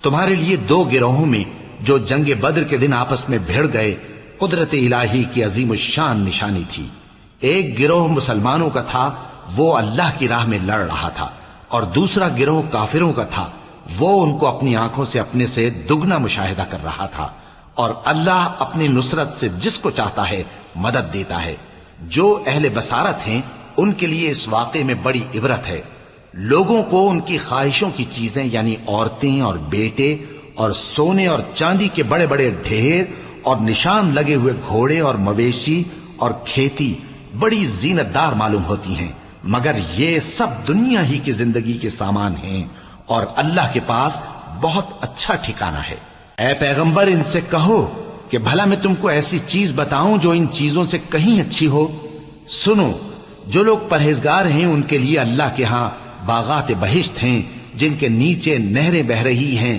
تمہارے لیے دو گروہوں میں جو جنگ بدر کے دن آپس میں بھیڑ گئے قدرت الہی کی عظیم الشان نشانی تھی۔ ایک گروہ مسلمانوں کا تھا، وہ اللہ کی راہ میں لڑ رہا تھا، اور دوسرا گروہ کافروں کا تھا، وہ ان کو اپنی آنکھوں سے اپنے سے دگنا مشاہدہ کر رہا تھا۔ اور اللہ اپنی نصرت سے جس کو چاہتا ہے مدد دیتا ہے۔ جو اہل بصارت ہیں ان کے لیے اس واقعے میں بڑی عبرت ہے۔ لوگوں کو ان کی خواہشوں کی چیزیں یعنی عورتیں اور بیٹے اور سونے اور چاندی کے بڑے بڑے ڈھیر اور نشان لگے ہوئے گھوڑے اور مویشی اور کھیتی بڑی زینت دار معلوم ہوتی ہیں، مگر یہ سب دنیا ہی کی زندگی کے سامان ہیں، اور اللہ کے پاس بہت اچھا ٹھکانہ ہے۔ اے پیغمبر ان سے کہو کہ بھلا میں تم کو ایسی چیز بتاؤں جو ان چیزوں سے کہیں اچھی ہو؟ سنو، جو لوگ پرہیزگار ہیں ان کے لیے اللہ کے ہاں باغات بہشت ہیں جن کے نیچے نہریں بہ رہی ہیں